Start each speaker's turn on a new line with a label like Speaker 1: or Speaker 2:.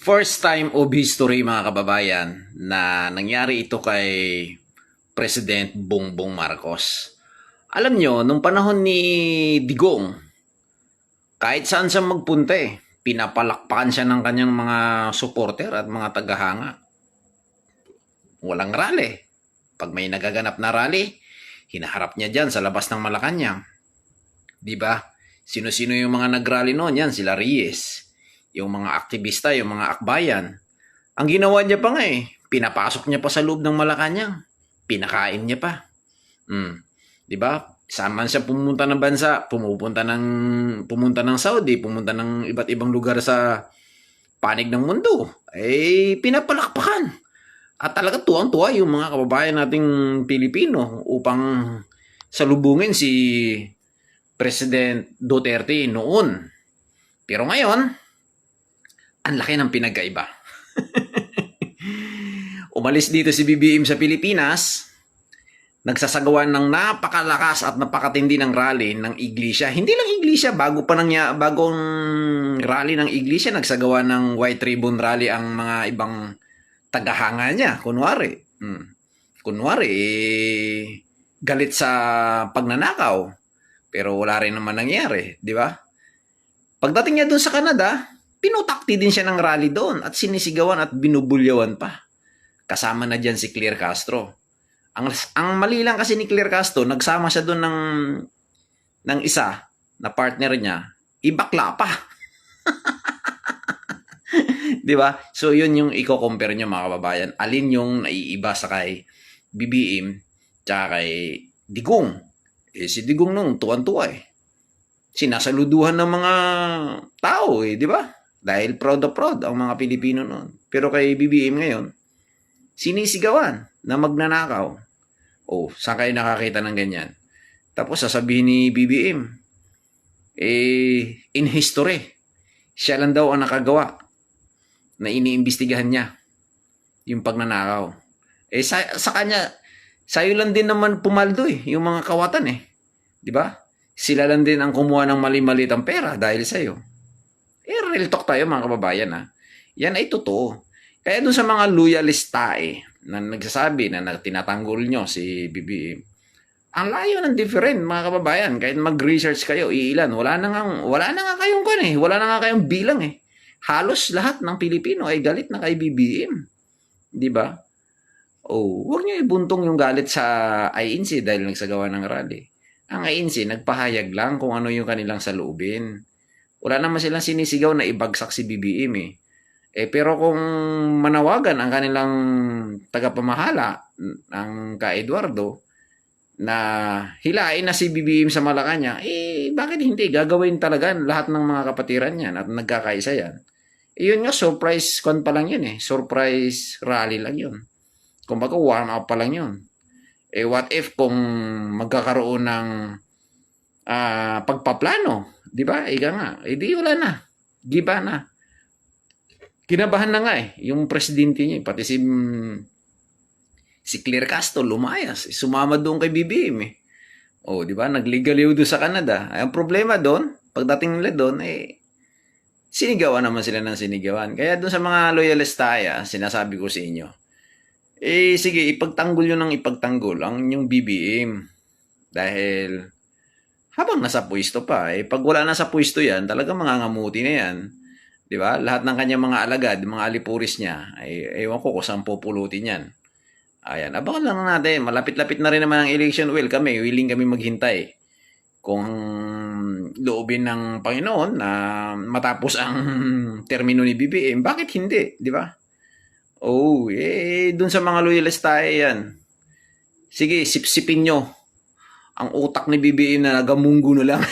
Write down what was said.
Speaker 1: First time of history mga kababayan na nangyari ito kay President Bongbong Marcos. Alam nyo, nung panahon ni Digong, kahit saan siya magpunta pinapalakpakan siya ng kanyang mga supporter at mga tagahanga. Walang rally. Pag may nagaganap na rally, hinaharap niya dyan sa labas ng Malacanang. Di ba? Sino-sino yung mga nagrally noon? Yan, sila Reyes. Yung mga aktivista, yung mga akbayan. Ang ginawa niya pa nga pinapasok niya pa sa loob ng Malacanang. Pinakain niya pa. Di ba? Saan man siya pumunta ng bansa, pumunta ng Saudi, pumunta ng iba't ibang lugar sa panig ng mundo, pinapalakpakan. At talaga tuwang-tuwa yung mga kababayan nating Pilipino upang salubungin si President Duterte noon. Pero ngayon, ang laki ng pinagkaiba. Umalis dito si BBM sa Pilipinas, nagsasagawa ng napakalakas at napakatindi ng rally ng iglesia. Hindi lang iglesia, bagong rally ng iglesia, nagsagawa ng White Ribbon Rally ang mga ibang tagahanga niya. Kunwari, galit sa pagnanakaw. Pero wala rin naman nangyari, di ba? Pagdating niya doon sa Canada, pinutakti din siya ng rally doon at sinisigawan at binubulyawan pa. Kasama na dyan si Claire Castro. Ang mali lang kasi ni Claire Castro, nagsama siya doon ng isa na partner niya, ibakla pa. Di ba? So yun yung i-compare nyo mga kababayan. Alin yung naiiba sa kay BBM tsaka kay Digong. Si Digong nung tuwan-tuwa sinasaluduhan ng mga tao di ba? Dahil proud ang mga Pilipino noon. Pero kay BBM ngayon, sinisigawan na magnanakaw. Saan kayo nakakita ng ganyan? Tapos sasabihin ni BBM, in history, siya lang daw ang nakagawa na iniimbestigahan niya yung pagnanakaw. Sa kanya, sayo lang din naman pumaldo yung mga kawatan di ba? Sila lang din ang kumuha ng mali-malitang pera dahil sa'yo. Real talk tayo mga kababayan Yan ay totoo. Kaya doon sa mga loyalista na nagsasabi na tinatanggol nyo si BBM, ang layo ng different mga kababayan. Kahit mag-research kayo, iilan. Wala na nga kayong wala na nga kayong bilang Halos lahat ng Pilipino ay galit na kay BBM. Di ba? Huwag nyo ibuntong yung galit sa INC dahil nagsagawa ng rally. Ang INC, nagpahayag lang kung ano yung kanilang saloobin. Wala naman silang sinisigaw na ibagsak si BBM pero kung manawagan ang kanilang tagapamahala, ang ka-Eduardo, na hilain na si BBM sa Malacanang, bakit hindi? Gagawin talaga lahat ng mga kapatiran yan at nagkakaisa yan. Yun nga, surprise pa lang yun Surprise rally lang yun. Kumbaga, warm up pa lang yun. What if kung magkakaroon ng pagpaplano, di ba? Ika nga, di wala na. Giba na. Kinabahan na nga yung presidente niya, pati si Claire Castro lumayas, sumama doon kay BBM di ba? Nagligaliw doon sa Canada. Ang problema doon, pagdating nila doon, sinigawan naman sila ng sinigawan. Kaya doon sa mga loyalista sinasabi ko sa inyo, sige, ipagtanggol nyo ng ipagtanggol ang inyong BBM. Dahil habang nasa pwesto pa, pag wala na sa pwesto yan, talagang mangangamuti na yan. Di ba? Lahat ng kanyang mga alagad, mga alipuris niya, ewan ko kung saan pupulutin yan. Ayan, abangan lang natin. Malapit-lapit na rin naman ang election. Well, willing kami maghintay. Kung loobin ng Panginoon na matapos ang termino ni BBM, bakit hindi? Di ba? Dun sa mga loyalista yan. Sige, sipsipin nyo ang utak ni BBM na nagamunggo na lang.